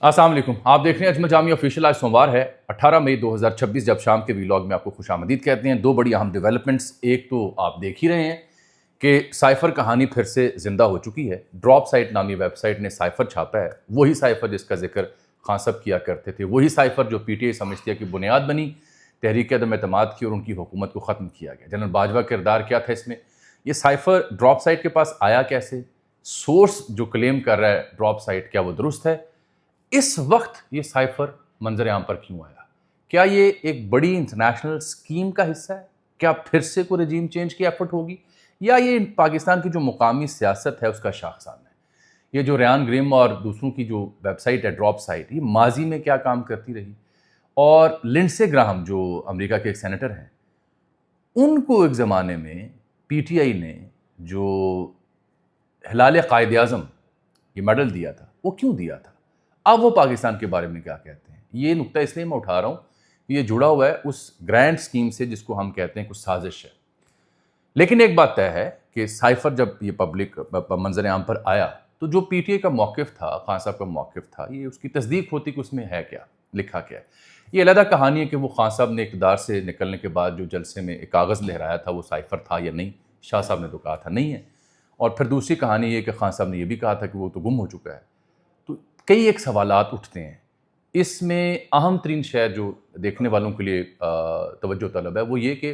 السلام علیکم، آپ دیکھ رہے ہیں اجمل جامی آفیشیل۔ آج سوموار ہے 18 مئی 2026۔ جب شام کے ویلاگ میں آپ کو خوش آمدید کہتے ہیں۔ دو بڑی اہم ڈیولپمنٹس، ایک تو آپ دیکھ ہی رہے ہیں کہ سائفر کہانی پھر سے زندہ ہو چکی ہے۔ ڈراپ سائٹ نامی ویب سائٹ نے سائفر چھاپا ہے، وہی سائفر جس کا ذکر خان صاحب کیا کرتے تھے، وہی سائفر جو پی ٹی آئی سمجھتی ہے کہ بنیاد بنی تحریک عدم اعتماد کی اور ان کی حکومت کو ختم کیا گیا۔ جنرل باجوہ کردار کیا تھا اس میں؟ یہ سائفر ڈراپ سائٹ کے پاس آیا کیسے؟ سورس جو کلیم کر رہا ہے ڈراپ سائٹ، کیا وہ درست ہے؟ اس وقت یہ سائفر منظر عام پر کیوں آیا؟ کیا یہ ایک بڑی انٹرنیشنل سکیم کا حصہ ہے؟ کیا پھر سے کوئی رجیم چینج کی ایفرٹ ہوگی، یا یہ پاکستان کی جو مقامی سیاست ہے اس کا شاخسان ہے؟ یہ جو ریان گریم اور دوسروں کی جو ویب سائٹ ہے ڈراپ سائٹ، یہ ماضی میں کیا کام کرتی رہی؟ اور لنڈسے گراہم جو امریکہ کے ایک سینیٹر ہیں، ان کو ایک زمانے میں پی ٹی آئی نے جو ہلال قائد اعظم یہ میڈل دیا تھا، وہ کیوں دیا تھا؟ اب وہ پاکستان کے بارے میں کیا کہتے ہیں؟ یہ نقطہ اس لیے میں اٹھا رہا ہوں کہ یہ جڑا ہوا ہے اس گرینڈ سکیم سے جس کو ہم کہتے ہیں کچھ سازش ہے۔ لیکن ایک بات طے ہے کہ سائفر جب یہ پبلک منظر عام پر آیا تو جو پی ٹی آئی کا موقف تھا، خان صاحب کا موقف تھا، یہ اس کی تصدیق ہوتی کہ اس میں ہے کیا، لکھا کیا ہے۔ یہ علیحدہ کہانی ہے کہ وہ خان صاحب نے اقتدار سے نکلنے کے بعد جو جلسے میں ایک کاغذ لہرایا تھا وہ سائفر تھا یا نہیں۔ شاہ صاحب نے تو کہا تھا نہیں ہے، اور پھر دوسری کہانی یہ کہ خان صاحب نے یہ بھی کہا تھا کہ وہ تو گم ہو چکا ہے۔ تو کئی ایک سوالات اٹھتے ہیں۔ اس میں اہم ترین شے جو دیکھنے والوں کے لیے توجہ طلب ہے وہ یہ کہ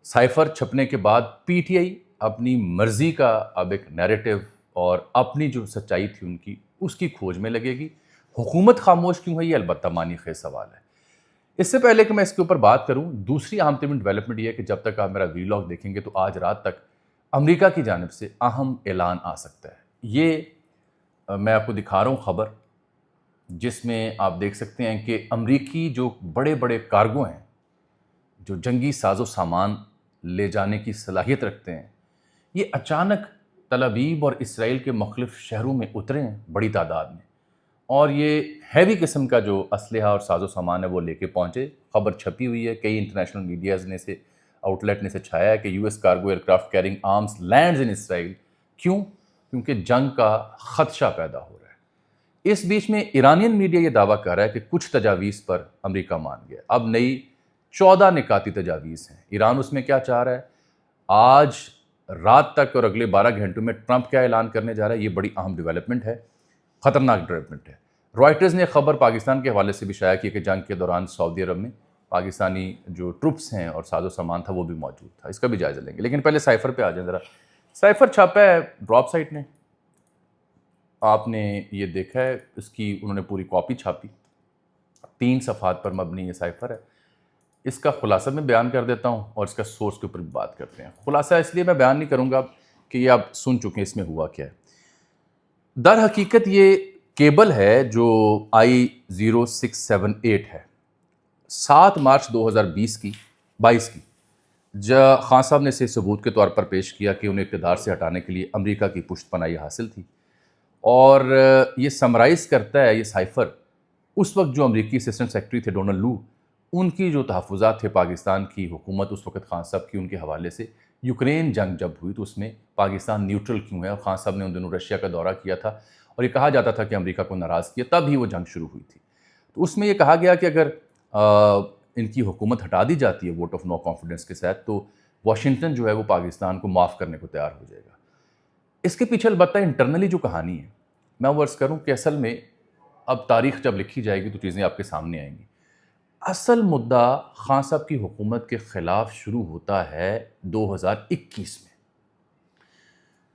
سائفر چھپنے کے بعد پی ٹی آئی اپنی مرضی کا اب ایک نیریٹو اور اپنی جو سچائی تھی ان کی، اس کی کھوج میں لگے گی۔ حکومت خاموش کیوں ہے، یہ البتہ معنی خیز سوال ہے۔ اس سے پہلے کہ میں اس کے اوپر بات کروں، دوسری اہم ترین ڈیولپمنٹ یہ ہے کہ جب تک آپ میرا ویلاگ دیکھیں گے تو آج رات تک امریکہ کی جانب سے اہم اعلان آ سکتا ہے۔ یہ میں آپ کو دکھا رہا ہوں خبر، جس میں آپ دیکھ سکتے ہیں کہ امریکی جو بڑے بڑے کارگو ہیں، جو جنگی ساز و سامان لے جانے کی صلاحیت رکھتے ہیں، یہ اچانک تل ابیب اور اسرائیل کے مختلف شہروں میں اترے ہیں بڑی تعداد میں، اور یہ ہیوی قسم کا جو اسلحہ اور ساز و سامان ہے وہ لے کے پہنچے۔ خبر چھپی ہوئی ہے، کئی انٹرنیشنل میڈیاز نے سے آؤٹ لیٹ نے سے چھایا ہے کہ U S cargo aircraft carrying arms lands in Israel. کیوں؟ کیونکہ جنگ کا خدشہ پیدا ہو رہا ہے۔ اس بیچ میں ایرانین میڈیا یہ دعویٰ کر رہا ہے کہ کچھ تجاویز پر امریکہ مان گیا۔ اب نئی 14 نکاتی تجاویز ہیں۔ ایران اس میں کیا چاہ رہا ہے؟ آج رات تک اور اگلے 12 گھنٹوں میں ٹرمپ کیا اعلان کرنے جا رہا ہے؟ یہ بڑی اہم ڈیولپمنٹ ہے، خطرناک ڈیولپمنٹ ہے۔ رائٹرز نے خبر پاکستان کے حوالے سے بھی شائع کی کہ جنگ کے دوران سعودی عرب میں پاکستانی جو ٹروپس ہیں اور ساز و سامان تھا وہ بھی موجود تھا۔ اس کا بھی جائزہ لیں گے، لیکن پہلے سائفر پہ آ جائیں ذرا۔ سائفر چھاپا ہے ڈراپ سائٹ نے، آپ نے یہ دیکھا ہے، اس کی انہوں نے پوری کاپی چھاپی، 3 صفحات پر مبنی یہ سائفر ہے۔ اس کا خلاصہ میں بیان کر دیتا ہوں اور اس کا سورس کے اوپر بھی بات کرتے ہیں۔ خلاصہ اس لیے میں بیان نہیں کروں گا کہ یہ آپ سن چکے ہیں اس میں ہوا کیا ہے۔ در حقیقت یہ کیبل ہے جو I-0678 ہے، 7 مارچ 2022 کی خان صاحب نے اسے ثبوت کے طور پر پیش کیا کہ انہیں اقتدار سے ہٹانے کے لیے امریکہ کی پشت پناہی حاصل تھی، اور یہ سمرائز کرتا ہے یہ سائفر اس وقت جو امریکی اسسٹنٹ سیکرٹری تھے ڈونلڈ لو، ان کی جو تحفظات تھے پاکستان کی حکومت اس وقت خان صاحب کی، ان کے حوالے سے یوکرین جنگ جب ہوئی تو اس میں پاکستان نیوٹرل کیوں ہے، اور خان صاحب نے ان دنوں رشیا کا دورہ کیا تھا اور یہ کہا جاتا تھا کہ امریکہ کو ناراض کیا، تب ہی وہ جنگ شروع ہوئی تھی۔ تو اس میں یہ کہا گیا کہ اگر ان کی حکومت ہٹا دی جاتی ہے ووٹ آف نو کانفیڈنس کے ساتھ تو واشنگٹن جو ہے وہ پاکستان کو معاف کرنے کو تیار ہو جائے گا۔ اس کے پیچھے البتہ انٹرنلی جو کہانی ہے، میں وہ عرض کروں کہ اصل میں اب تاریخ جب لکھی جائے گی تو چیزیں آپ کے سامنے آئیں گی۔ اصل مدعا خان صاحب کی حکومت کے خلاف شروع ہوتا ہے 2021 میں،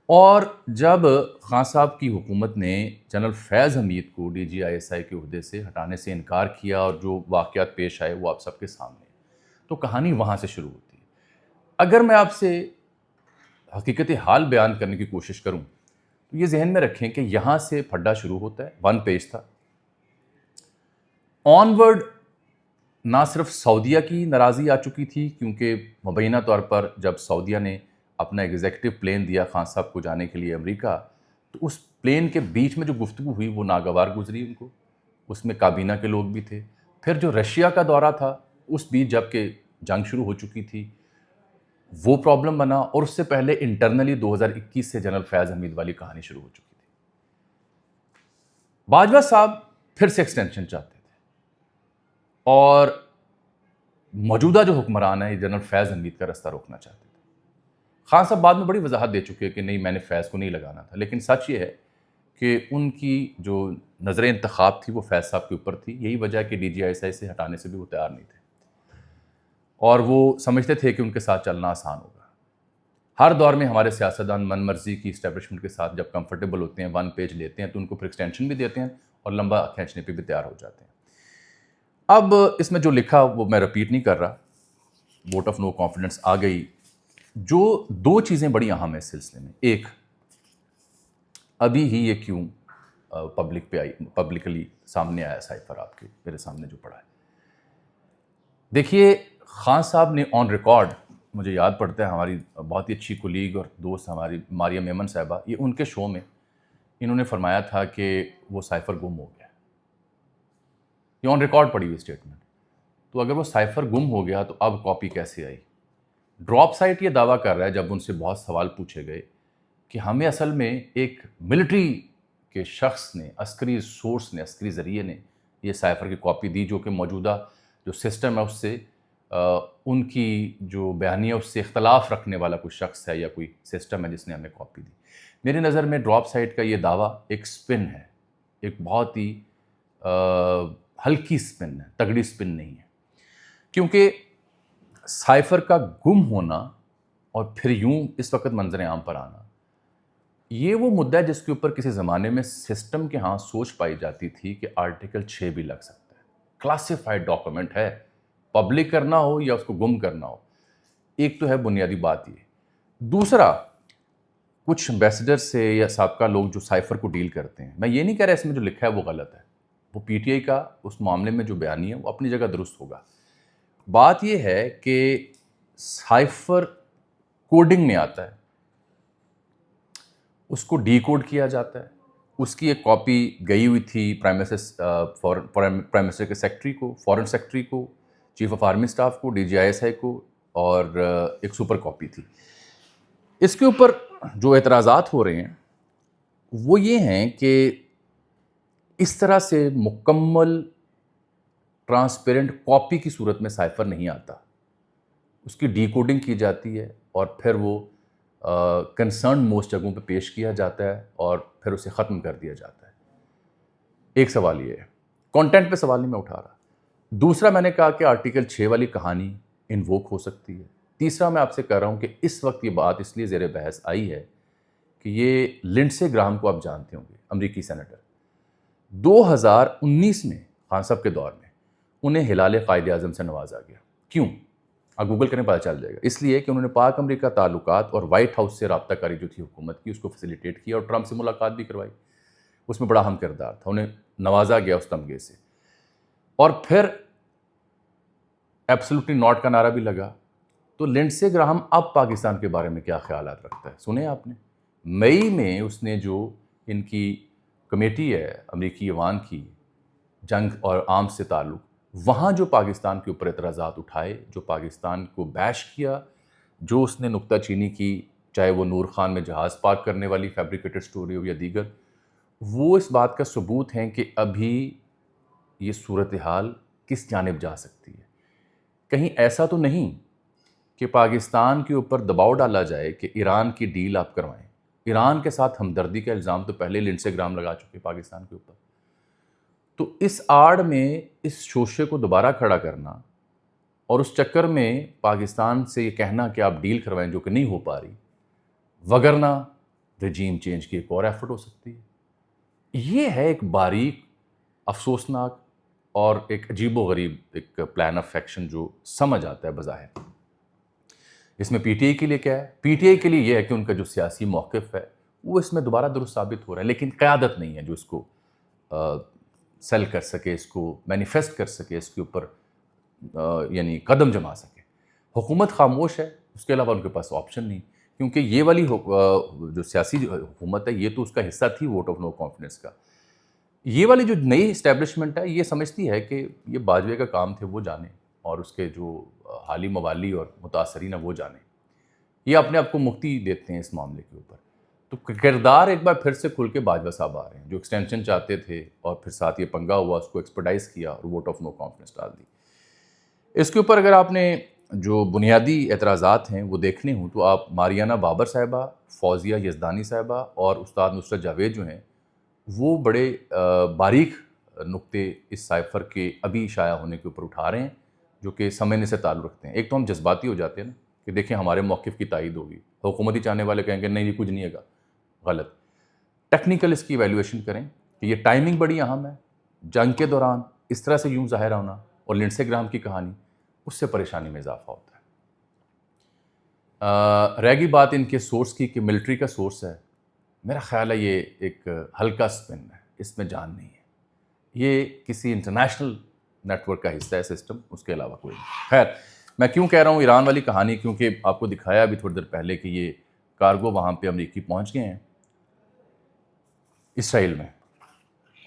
اور جب خان صاحب کی حکومت نے جنرل فیض حمید کو ڈی جی ISI کے عہدے سے ہٹانے سے انکار کیا اور جو واقعات پیش آئے وہ آپ سب کے سامنے ہیں، تو کہانی وہاں سے شروع ہوتی ہے۔ اگر میں آپ سے حقیقت حال بیان کرنے کی کوشش کروں تو یہ ذہن میں رکھیں کہ یہاں سے پھڈا شروع ہوتا ہے، 1 پیج تھا۔ آنورڈ نہ صرف سعودیہ کی ناراضی آ چکی تھی، کیونکہ مبینہ طور پر جب سعودیہ نے اپنا ایگزیکٹو پلین دیا خان صاحب کو جانے کے لیے امریکہ، تو اس پلین کے بیچ میں جو گفتگو ہوئی وہ ناگوار گزری ان کو، اس میں کابینہ کے لوگ بھی تھے۔ پھر جو رشیا کا دورہ تھا اس بیچ جب کہ جنگ شروع ہو چکی تھی وہ پرابلم بنا، اور اس سے پہلے انٹرنلی 2021 سے جنرل فیض حمید والی کہانی شروع ہو چکی تھی۔ باجوہ صاحب پھر سے ایکسٹینشن چاہتے تھے، اور موجودہ جو حکمران ہے جنرل فیض حمید کا رستہ روکنا چاہتے تھے۔ خان صاحب بعد میں بڑی وضاحت دے چکے کہ نہیں، میں نے فیض کو نہیں لگانا تھا، لیکن سچ یہ ہے کہ ان کی جو نظر انتخاب تھی وہ فیض صاحب کے اوپر تھی۔ یہی وجہ ہے کہ DGI سے ہٹانے سے بھی وہ تیار نہیں تھے، اور وہ سمجھتے تھے کہ ان کے ساتھ چلنا آسان ہوگا۔ ہر دور میں ہمارے سیاستدان من مرضی کی اسٹیبلشمنٹ کے ساتھ جب کمفرٹیبل ہوتے ہیں، ون پیج لیتے ہیں، تو ان کو پھر ایکسٹینشن بھی دیتے ہیں اور لمبا کھینچنے پہ بھی تیار ہو جاتے ہیں۔ اب اس میں جو لکھا وہ میں رپیٹ نہیں کر رہا، ووٹ آف نو کانفیڈنس آ گئی۔ جو دو چیزیں بڑی اہم ہیں اس سلسلے میں، ایک، ابھی ہی یہ کیوں پبلک پہ آئی، پبلکلی سامنے آیا سائفر، آپ کے میرے سامنے جو پڑھا ہے۔ دیکھیے، خان صاحب نے آن ریکارڈ، مجھے یاد پڑتا ہے ہماری بہت ہی اچھی کولیگ اور دوست ہماری ماریہ میمن صاحبہ، یہ ان کے شو میں انہوں نے فرمایا تھا کہ وہ سائفر گم ہو گیا۔ یہ آن ریکارڈ پڑی ہوئی اسٹیٹمنٹ۔ تو اگر وہ سائفر گم ہو گیا تو اب کاپی کیسے آئی؟ ڈراپ سائٹ یہ دعویٰ کر رہا ہے، جب ان سے بہت سوال پوچھے گئے، کہ ہمیں اصل میں ایک ملٹری کے شخص نے، عسکری سورس نے، عسکری ذریعے نے یہ سائفر کی کاپی دی، جو کہ موجودہ جو سسٹم ہے اس سے ان کی جو بیانیہ اس سے اختلاف رکھنے والا کوئی شخص ہے یا کوئی سسٹم ہے جس نے ہمیں کاپی دی۔ میری نظر میں ڈراپ سائٹ کا یہ دعویٰ ایک سپن ہے، ایک بہت ہی ہلکی سپن ہے، تگڑی سپن نہیں ہے، کیونکہ سائفر کا گم ہونا اور پھر یوں اس وقت منظر عام پر آنا، یہ وہ مدعا ہے جس کے اوپر کسی زمانے میں سسٹم کے ہاں سوچ پائی جاتی تھی کہ آرٹیکل 6 بھی لگ سکتا ہے۔ کلاسیفائڈ ڈاکومنٹ ہے، پبلک کرنا ہو یا اس کو گم کرنا ہو، ایک تو ہے بنیادی بات یہ۔ دوسرا، کچھ ایمبیسڈر سے یا سابقہ لوگ جو سائفر کو ڈیل کرتے ہیں، میں یہ نہیں کہہ رہا اس میں جو لکھا ہے وہ غلط ہے، وہ PTI کا اس معاملے میں جو بیانیہ ہے وہ اپنی جگہ درست ہوگا۔ بات یہ ہے کہ سائفر کوڈنگ میں آتا ہے، اس کو ڈی کوڈ کیا جاتا ہے، اس کی ایک کاپی گئی ہوئی تھی پرائم منسٹر کے سیکٹری کو، فورن سیکٹری کو، چیف آف آرمی اسٹاف کو، DGI کو، اور ایک سپر کاپی تھی۔ اس کے اوپر جو اعتراضات ہو رہے ہیں وہ یہ ہیں کہ اس طرح سے مکمل ٹرانسپیرنٹ کاپی کی صورت میں سائفر نہیں آتا، اس کی ڈی کوڈنگ کی جاتی ہے اور پھر وہ کنسرن موسٹ جگہوں پہ پیش کیا جاتا ہے اور پھر اسے ختم کر دیا جاتا ہے۔ ایک سوال یہ ہے، کانٹینٹ پہ سوال نہیں میں اٹھا رہا۔ دوسرا، میں نے کہا کہ آرٹیکل 6 والی کہانی انووک ہو سکتی ہے۔ تیسرا، میں آپ سے کہہ رہا ہوں کہ اس وقت یہ بات اس لیے زیر بحث آئی ہے کہ یہ لنڈسے گراہم کو آپ جانتے ہوں گے، امریکی سینیٹر، 2019 میں خان صاحب کے دور میں انہیں ہلال قائد اعظم سے نوازا گیا۔ کیوں؟ آپ گوگل کریں پتہ چل جائے گا۔ اس لیے کہ انہوں نے پاک امریکہ تعلقات اور وائٹ ہاؤس سے رابطہ کاری جو تھی حکومت کی، اس کو فیسیلیٹیٹ کیا اور ٹرمپ سے ملاقات بھی کروائی، اس میں بڑا اہم کردار تھا، انہیں نوازا گیا اس تمغے سے۔ اور پھر ایبسلیوٹلی ناٹ کا نعرہ بھی لگا۔ تو لنڈسے گراہم اب پاکستان کے بارے میں کیا خیالات رکھتا ہے؟ سنیں آپ نے، مئی میں اس نے جو ان کی کمیٹی ہے امریکی ایوان کی جنگ اور آرمز سے تعلق، وہاں جو پاکستان کے اوپر اعتراضات اٹھائے، جو پاکستان کو بیش کیا، جو اس نے نکتہ چینی کی، چاہے وہ نور خان میں جہاز پارک کرنے والی فیبریکیٹڈ سٹوری ہو یا دیگر، وہ اس بات کا ثبوت ہیں کہ ابھی یہ صورتحال کس جانب جا سکتی ہے۔ کہیں ایسا تو نہیں کہ پاکستان کے اوپر دباؤ ڈالا جائے کہ ایران کی ڈیل آپ کروائیں۔ ایران کے ساتھ ہمدردی کا الزام تو پہلے لنڈسے گراہم لگا چکے پاکستان کے اوپر۔ تو اس آڑ میں اس شوشے کو دوبارہ کھڑا کرنا اور اس چکر میں پاکستان سے یہ کہنا کہ آپ ڈیل کروائیں جو کہ نہیں ہو پا رہی، وگرنہ رجیم چینج کی ایک اور ایفرٹ ہو سکتی ہے۔ یہ ہے ایک باریک، افسوسناک اور ایک عجیب و غریب ایک پلان آف ایکشن جو سمجھ آتا ہے بظاہر۔ اس میں PTI کے لیے کیا ہے؟ PTI کے لیے یہ ہے کہ ان کا جو سیاسی موقف ہے وہ اس میں دوبارہ درست ثابت ہو رہا ہے، لیکن قیادت نہیں ہے جو اس کو سیل کر سکے، اس کو مینیفیسٹ کر سکے، اس کے اوپر یعنی قدم جما سکے۔ حکومت خاموش ہے، اس کے علاوہ ان کے پاس آپشن نہیں، کیونکہ یہ والی جو سیاسی حکومت ہے یہ تو اس کا حصہ تھی ووٹ آف نو کانفیڈنس کا۔ یہ والی جو نئی اسٹیبلشمنٹ ہے یہ سمجھتی ہے کہ یہ باجوے کا کام تھے، وہ جانے، اور اس کے جو حالی موالی اور متاثرین ہیں وہ جانے، یہ اپنے آپ کو مکتی دیتے ہیں اس معاملے کے اوپر۔ تو کردار ایک بار پھر سے کھل کے باجوہ صاحب آ رہے ہیں، جو ایکسٹینشن چاہتے تھے اور پھر ساتھ یہ پنگا ہوا، اس کو ایکسپرٹائز کیا اور ووٹ آف نو کانفیڈنس ڈال دی۔ اس کے اوپر اگر آپ نے جو بنیادی اعتراضات ہیں وہ دیکھنے ہوں تو آپ ماریانہ بابر صاحبہ، فوزیہ یزدانی صاحبہ اور استاد نصرت جاوید جو ہیں وہ بڑے باریک نقطے اس سائفر کے ابھی شائع ہونے کے اوپر اٹھا رہے ہیں، جو کہ سمجھنے سے تعلق رکھتے ہیں۔ ایک تو ہم جذباتی ہو جاتے ہیں نا کہ دیکھیں ہمارے موقف کی تائید ہوگی، حکومتی چاہنے والے کہیں گے نہیں یہ کچھ نہیں ہے گا، غلط۔ ٹیکنیکل اس کی ایویلویشن کریں کہ یہ ٹائمنگ بڑی اہم ہے، جنگ کے دوران اس طرح سے یوں ظاہر ہونا اور لنڈسے گرام کی کہانی، اس سے پریشانی میں اضافہ ہوتا ہے۔ رہ گئی بات ان کے سورس کی کہ ملٹری کا سورس ہے، میرا خیال ہے یہ ایک ہلکا سپن ہے، اس میں جان نہیں ہے، یہ کسی انٹرنیشنل نیٹ ورک کا حصہ ہے سسٹم، اس کے علاوہ کوئی نہیں۔ خیر، میں کیوں کہہ رہا ہوں ایران والی کہانی، کیونکہ آپ کو دکھایا ابھی تھوڑی دیر پہلے کہ یہ کارگو وہاں پہ امریکی پہنچ گئے ہیں اسرائیل میں،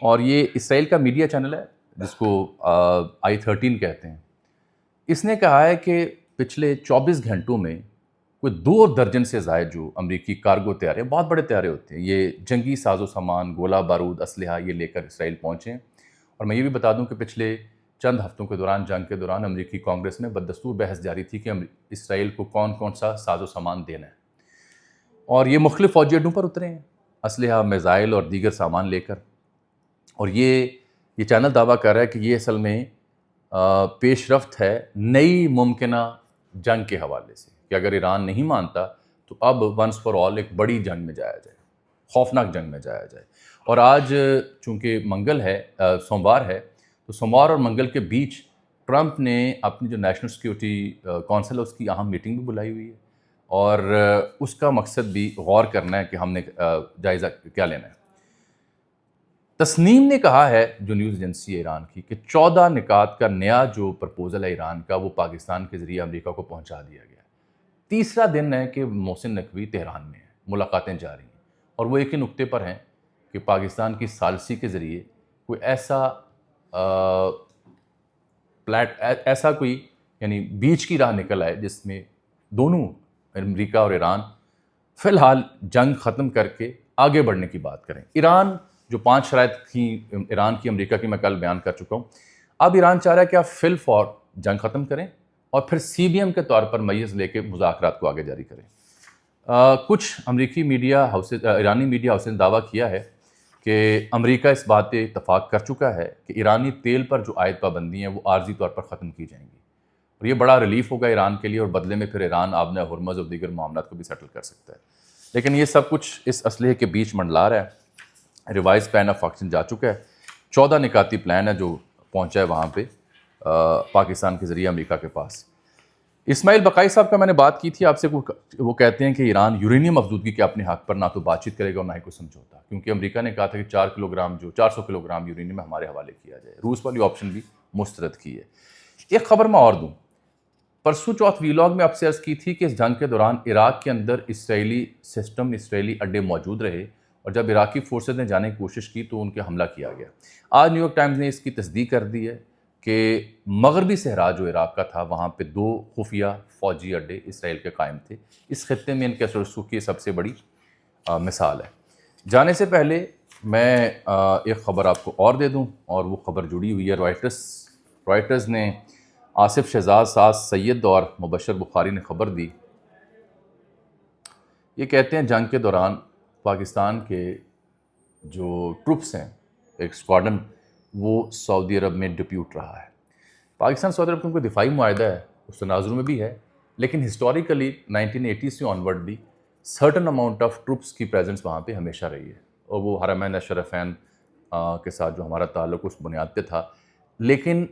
اور یہ اسرائیل کا میڈیا چینل ہے جس کو I-13 کہتے ہیں۔ اس نے کہا ہے کہ پچھلے 24 گھنٹوں میں کوئی 2 درجن سے زائد جو امریکی کارگو طیارے، بہت بڑے طیارے ہوتے ہیں، یہ جنگی ساز و سامان، گولہ بارود، اسلحہ یہ لے کر اسرائیل پہنچے ہیں۔ اور میں یہ بھی بتا دوں کہ پچھلے چند ہفتوں کے دوران، جنگ کے دوران، امریکی کانگریس میں بدستور بحث جاری تھی کہ اسرائیل کو کون کون سا ساز و سامان دینا ہے، اور یہ مختلف فوجی اڈوں پر اترے ہیں اسلحہ، میزائل اور دیگر سامان لے کر۔ اور یہ چینل دعویٰ کر رہا ہے کہ یہ اصل میں پیش رفت ہے نئی ممکنہ جنگ کے حوالے سے، کہ اگر ایران نہیں مانتا تو اب ونس فار آل ایک بڑی جنگ میں جایا جائے، خوفناک جنگ میں جایا جائے۔ اور آج چونکہ منگل ہے، سوموار ہے، تو سوموار اور منگل کے بیچ ٹرمپ نے اپنی جو نیشنل سیکیورٹی کونسل ہے اس کی اہم میٹنگ بھی بلائی ہوئی ہے، اور اس کا مقصد بھی غور کرنا ہے کہ ہم نے جائزہ کیا لینا ہے۔ تسنیم نے کہا ہے، جو نیوز ایجنسی ہے ایران کی، کہ 14 نکات کا نیا جو پرپوزل ہے ایران کا، وہ پاکستان کے ذریعے امریکہ کو پہنچا دیا گیا ہے۔ تیسرا دن ہے کہ محسن نقوی تہران میں ہیں، ملاقاتیں جاری ہیں، اور وہ ایک ہی نقطے پر ہیں کہ پاکستان کی ثالثی کے ذریعے کوئی ایسا کوئی یعنی بیچ کی راہ نکل آئے جس میں دونوں امریکہ اور ایران فی الحال جنگ ختم کر کے آگے بڑھنے کی بات کریں۔ ایران جو 5 شرائط تھیں ایران کی، امریکہ کی، میں کل بیان کر چکا ہوں۔ اب ایران چاہ رہا ہے کہ آپ فی الفور جنگ ختم کریں اور پھر CBM کے طور پر میز لے کے مذاکرات کو آگے جاری کریں۔ کچھ امریکی میڈیا ہاؤسز، ایرانی میڈیا ہاؤسز نے دعویٰ کیا ہے کہ امریکہ اس بات پہ اتفاق کر چکا ہے کہ ایرانی تیل پر جو عائد پابندی ہیں وہ عارضی طور پر ختم کی جائیں گی، اور یہ بڑا ریلیف ہوگا ایران کے لیے، اور بدلے میں پھر ایران آبنہ ہرمز اور دیگر معاملات کو بھی سیٹل کر سکتا ہے۔ لیکن یہ سب کچھ اس اسلحے کے بیچ منڈلا رہا ہے۔ ریوائز پلان آف ایکشن جا چکا ہے، 14 نکاتی پلان ہے جو پہنچا ہے وہاں پہ پاکستان کے ذریعے امریکہ کے پاس۔ اسماعیل بقائی صاحب کا میں نے بات کی تھی آپ سے، وہ کہتے ہیں کہ ایران یورینیم افزودگی کے اپنے حق پر نہ تو بات چیت کرے گا اور نہ ہی کوئی سمجھوتا، کیونکہ امریکہ نے کہا تھا کہ 400 کلو گرام یورینیم ہمارے حوالے کیا جائے۔ روس والی آپشن بھی مسترد کی ہے۔ ایک خبر میں اور دوں، پرسوں چوتھ ویلاگ میں آپ سے عرض کی تھی کہ اس جنگ کے دوران عراق کے اندر اسرائیلی سسٹم، اسرائیلی اڈے موجود رہے، اور جب عراقی فورسز نے جانے کی کوشش کی تو ان کے حملہ کیا گیا۔ آج نیو یارک ٹائمز نے اس کی تصدیق کر دی ہے کہ مغربی صحرا جو عراق کا تھا، وہاں پہ 2 خفیہ فوجی اڈے اسرائیل کے قائم تھے۔ اس خطے میں ان کے اثر و رسوخ کی سب سے بڑی مثال ہے۔ جانے سے پہلے میں ایک خبر آپ کو اور دے دوں، اور وہ خبر جڑی ہوئی ہے رائٹرز نے، آصف شہزاد، سعد سید اور مبشر بخاری نے خبر دی۔ یہ کہتے ہیں جنگ کے دوران پاکستان کے جو ٹروپس ہیں، ایک اسکواڈن، وہ سعودی عرب میں ڈپیوٹ رہا ہے۔ پاکستان سعودی عرب کا کوئی دفاعی معاہدہ ہے، اس تناظر میں بھی ہے، لیکن ہسٹوریکلی 1980 سے آن ورڈ بھی سرٹن اماؤنٹ آف ٹروپس کی پریزنس وہاں پہ ہمیشہ رہی ہے، اور وہ حرمین شریفین کے ساتھ جو ہمارا تعلق اس بنیاد پہ تھا۔ لیکن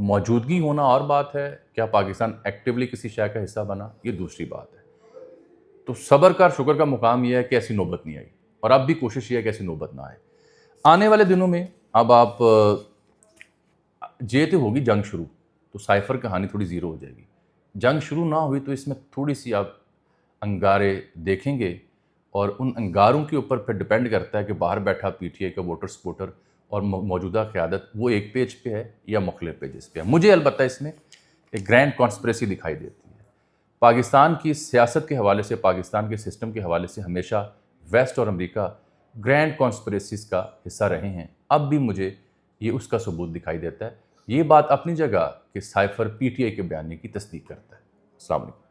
موجودگی ہونا اور بات ہے، کیا پاکستان ایکٹیولی کسی شے کا حصہ بنا، یہ دوسری بات ہے۔ تو صبر کا اور شکر کا مقام یہ ہے کہ ایسی نوبت نہیں آئی، اور اب بھی کوشش یہ ہے کہ ایسی نوبت نہ آئے۔ آنے والے دنوں میں اب آپ تو ہوگی جنگ شروع، تو سائفر کہانی تھوڑی زیرو ہو جائے گی۔ جنگ شروع نہ ہوئی تو اس میں تھوڑی سی آپ انگارے دیکھیں گے، اور ان انگاروں کے اوپر پھر ڈپینڈ کرتا ہے کہ باہر بیٹھا PTI کا ووٹر سپورٹر اور موجودہ قیادت وہ ایک پیج پہ ہے یا مختلف پیجز پہ ہے۔ مجھے البتہ اس میں ایک گرینڈ کانسپریسی دکھائی دیتی ہے۔ پاکستان کی سیاست کے حوالے سے، پاکستان کے سسٹم کے حوالے سے ہمیشہ ویسٹ اور امریکہ گرینڈ کانسپریسیز کا حصہ رہے ہیں، اب بھی مجھے یہ اس کا ثبوت دکھائی دیتا ہے۔ یہ بات اپنی جگہ کہ سائفر پی ٹی آئی کے بیانیے کی تصدیق کرتا ہے۔ السلام علیکم۔